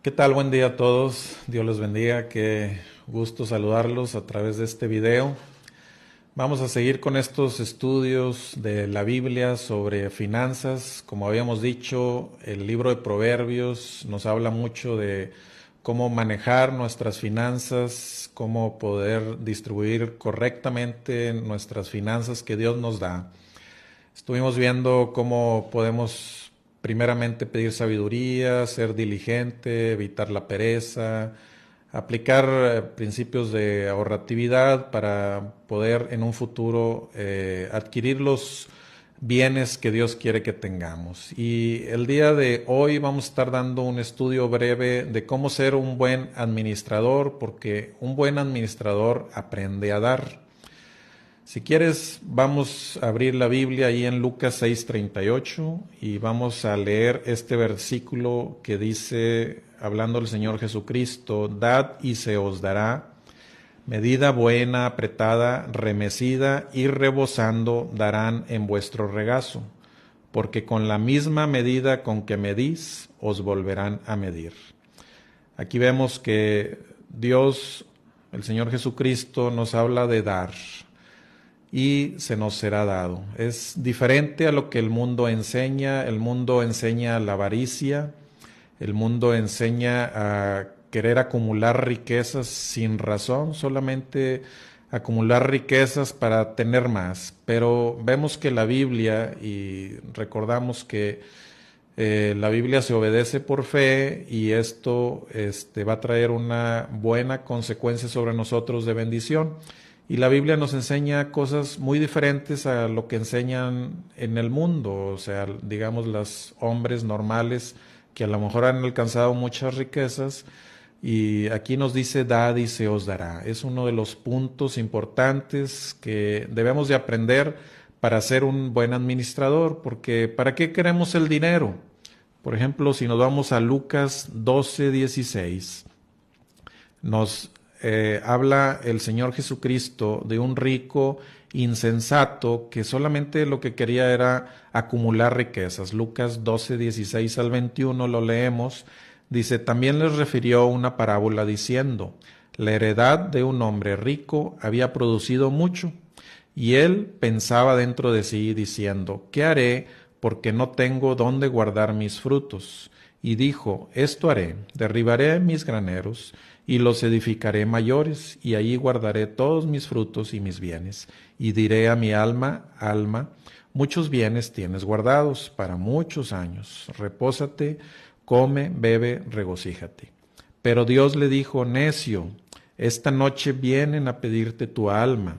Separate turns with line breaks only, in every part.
¿Qué tal? Buen día a todos. Dios les bendiga. Qué gusto saludarlos a través de este video. Vamos a seguir con estos estudios de la Biblia sobre finanzas. Como habíamos dicho, el libro de Proverbios nos habla mucho de cómo manejar nuestras finanzas, cómo poder distribuir correctamente nuestras finanzas que Dios nos da. Estuvimos viendo cómo podemos primeramente pedir sabiduría, ser diligente, evitar la pereza, aplicar principios de ahorratividad para poder en un futuro adquirir los bienes que Dios quiere que tengamos. Y el día de hoy vamos a estar dando un estudio breve de cómo ser un buen administrador, porque un buen administrador aprende a dar. Si quieres, vamos a abrir la Biblia ahí en Lucas 6:38 y vamos a leer este versículo que dice, hablando el Señor Jesucristo: dad y se os dará, medida buena, apretada, remecida y rebosando darán en vuestro regazo, porque con la misma medida con que medís, os volverán a medir. Aquí vemos que Dios, el Señor Jesucristo, nos habla de dar y se nos será dado. Es diferente a lo que el mundo enseña. El mundo enseña la avaricia, el mundo enseña a querer acumular riquezas sin razón, solamente acumular riquezas para tener más. Pero vemos que la Biblia, y recordamos que la Biblia se obedece por fe, y esto va a traer una buena consecuencia sobre nosotros de bendición. Y la Biblia nos enseña cosas muy diferentes a lo que enseñan en el mundo, o sea, digamos, los hombres normales que a lo mejor han alcanzado muchas riquezas, y aquí nos dice: dad y se os dará. Es uno de los puntos importantes que debemos de aprender para ser un buen administrador, porque ¿para qué queremos el dinero? Por ejemplo, si nos vamos a Lucas 12:16, nos habla el Señor Jesucristo de un rico insensato que solamente lo que quería era acumular riquezas. Lucas 12:16 al 21 lo leemos. Dice: también les refirió una parábola diciendo: la heredad de un hombre rico había producido mucho, y él pensaba dentro de sí diciendo: ¿qué haré? Porque no tengo dónde guardar mis frutos. Y dijo: esto haré, derribaré mis graneros y los edificaré mayores, y allí guardaré todos mis frutos y mis bienes. Y diré a mi alma: alma, muchos bienes tienes guardados para muchos años. Repósate, come, bebe, regocíjate. Pero Dios le dijo: necio, esta noche vienen a pedirte tu alma,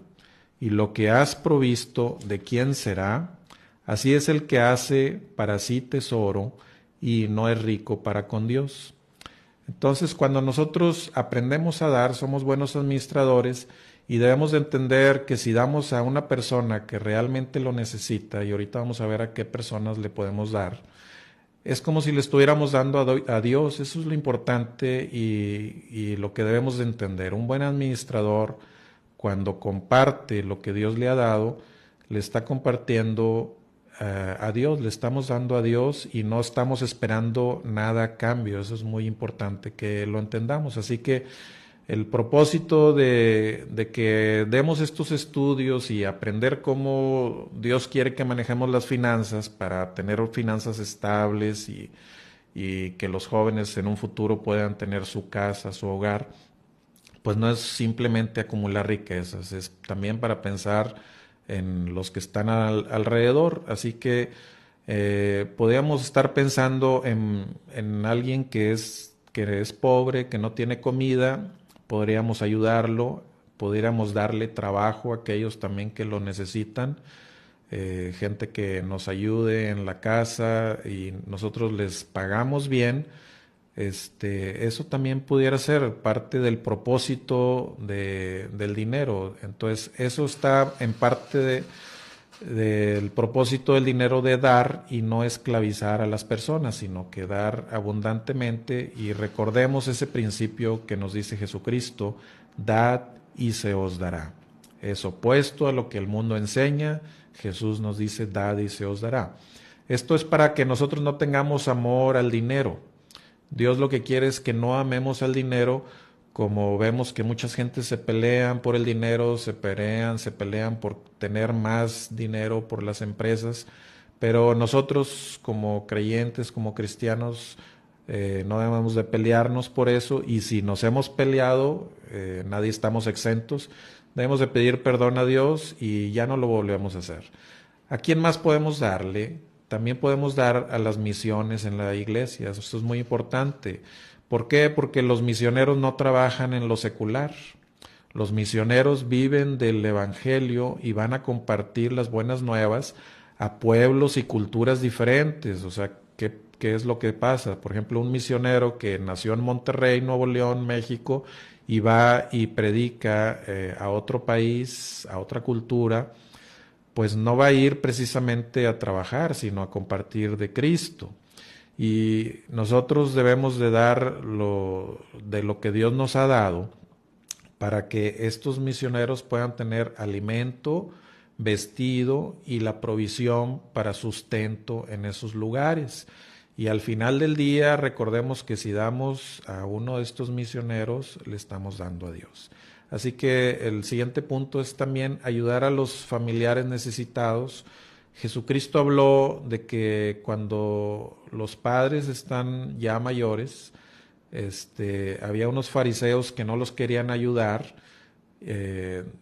y lo que has provisto, ¿de quién será? Así es el que hace para sí tesoro y no es rico para con Dios. Entonces, cuando nosotros aprendemos a dar, somos buenos administradores, y debemos de entender que si damos a una persona que realmente lo necesita, y ahorita vamos a ver a qué personas le podemos dar, es como si le estuviéramos dando a Dios. Eso es lo importante y lo que debemos de entender. Un buen administrador, cuando comparte lo que Dios le ha dado, le está compartiendo a Dios, le estamos dando a Dios, y no estamos esperando nada a cambio. Eso es muy importante que lo entendamos. Así que el propósito de que demos estos estudios y aprender cómo Dios quiere que manejemos las finanzas para tener finanzas estables, y que los jóvenes en un futuro puedan tener su casa, su hogar, pues no es simplemente acumular riquezas, es también para pensar en los que están alrededor. Así que podríamos estar pensando en alguien que es pobre, que no tiene comida. Podríamos ayudarlo, podríamos darle trabajo a aquellos también que lo necesitan, gente que nos ayude en la casa y nosotros les pagamos bien. Eso también pudiera ser parte del propósito del dinero. Entonces, eso está en parte del propósito del dinero, de dar y no esclavizar a las personas, sino que dar abundantemente. Y recordemos ese principio que nos dice Jesucristo: dad y se os dará. Es opuesto a lo que el mundo enseña. Jesús nos dice: dad y se os dará. Esto es para que nosotros no tengamos amor al dinero. Dios lo que quiere es que no amemos el dinero, como vemos que muchas gentes se pelean por el dinero, se pelean por tener más dinero por las empresas, pero nosotros como creyentes, como cristianos, no debemos de pelearnos por eso, y si nos hemos peleado, nadie estamos exentos, debemos de pedir perdón a Dios y ya no lo volvemos a hacer. ¿A quién más podemos darle? También podemos dar a las misiones en la iglesia. Esto es muy importante. ¿Por qué? Porque los misioneros no trabajan en lo secular. Los misioneros viven del evangelio y van a compartir las buenas nuevas a pueblos y culturas diferentes. O sea, ¿qué es lo que pasa? Por ejemplo, un misionero que nació en Monterrey, Nuevo León, México, y va y predica a otro país, a otra cultura, pues no va a ir precisamente a trabajar, sino a compartir de Cristo. Y nosotros debemos de dar de lo que Dios nos ha dado para que estos misioneros puedan tener alimento, vestido y la provisión para sustento en esos lugares. Y al final del día, recordemos que si damos a uno de estos misioneros, le estamos dando a Dios. Así que el siguiente punto es también ayudar a los familiares necesitados. Jesucristo habló de que cuando los padres están ya mayores, había unos fariseos que no los querían ayudar,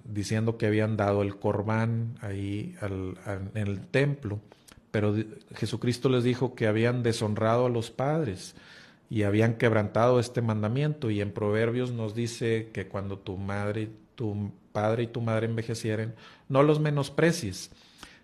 diciendo que habían dado el corbán ahí en el templo, pero Jesucristo les dijo que habían deshonrado a los padres y habían quebrantado este mandamiento, y en Proverbios nos dice que cuando tu padre y tu madre envejecieren, no los menosprecies.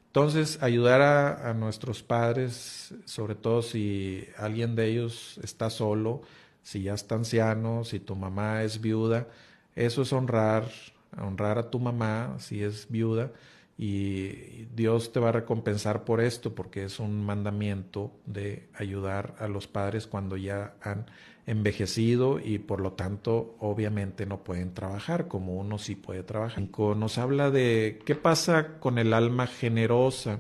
Entonces, ayudar a nuestros padres, sobre todo si alguien de ellos está solo, si ya está anciano, si tu mamá es viuda, eso es honrar a tu mamá si es viuda, y Dios te va a recompensar por esto, porque es un mandamiento de ayudar a los padres cuando ya han envejecido y por lo tanto obviamente no pueden trabajar como uno sí puede trabajar. Nos habla de qué pasa con el alma generosa.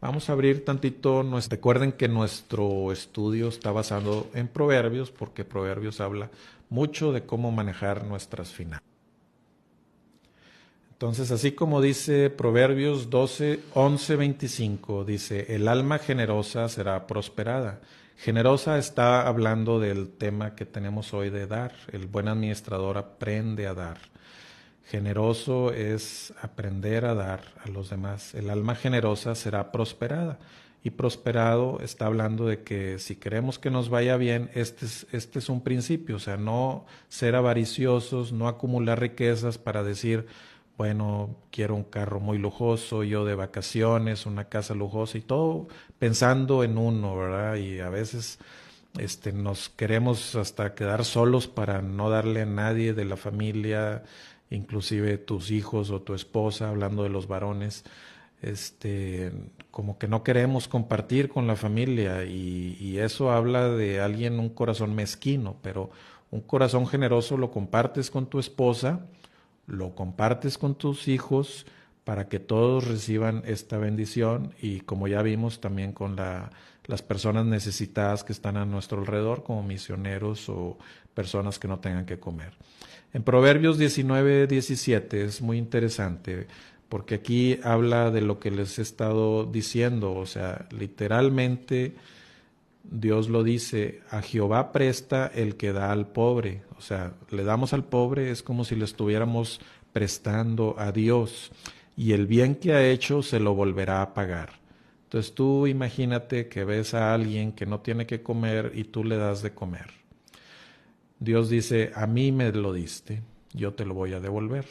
Vamos a abrir tantito. Recuerden que nuestro estudio está basado en Proverbios, porque Proverbios habla mucho de cómo manejar nuestras finanzas. Entonces, así como dice Proverbios 11:25, dice, el alma generosa será prosperada. Generosa está hablando del tema que tenemos hoy de dar. El buen administrador aprende a dar. Generoso es aprender a dar a los demás. El alma generosa será prosperada. Y prosperado está hablando de que si queremos que nos vaya bien, este es un principio. O sea, no ser avariciosos, no acumular riquezas para decir, bueno, quiero un carro muy lujoso, yo de vacaciones, una casa lujosa, y todo pensando en uno, ¿verdad? Y a veces nos queremos hasta quedar solos para no darle a nadie de la familia, inclusive tus hijos o tu esposa, hablando de los varones, como que no queremos compartir con la familia, y eso habla de alguien, un corazón mezquino. Pero un corazón generoso lo compartes con tu esposa, lo compartes con tus hijos, para que todos reciban esta bendición, y como ya vimos también con las personas necesitadas que están a nuestro alrededor, como misioneros o personas que no tengan que comer. En Proverbios 19:17 es muy interesante, porque aquí habla de lo que les he estado diciendo. O sea, literalmente Dios lo dice, a Jehová presta el que da al pobre. O sea, le damos al pobre, es como si le estuviéramos prestando a Dios, y el bien que ha hecho se lo volverá a pagar. Entonces tú imagínate que ves a alguien que no tiene que comer y tú le das de comer. Dios dice, a mí me lo diste, yo te lo voy a devolver.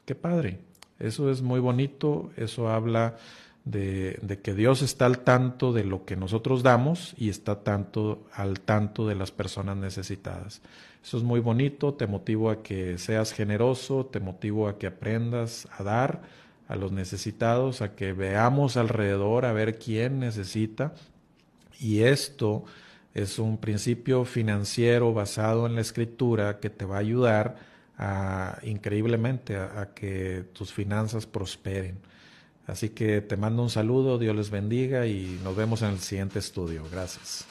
¡Qué padre! Eso es muy bonito. Eso habla de que Dios está al tanto de lo que nosotros damos y está al tanto de las personas necesitadas. Eso es muy bonito. Te motivo a que seas generoso, te motivo a que aprendas a dar a los necesitados, a que veamos alrededor a ver quién necesita. Y esto es un principio financiero basado en la Escritura que te va a ayudar increíblemente a que tus finanzas prosperen. Así que te mando un saludo, Dios les bendiga y nos vemos en el siguiente estudio. Gracias.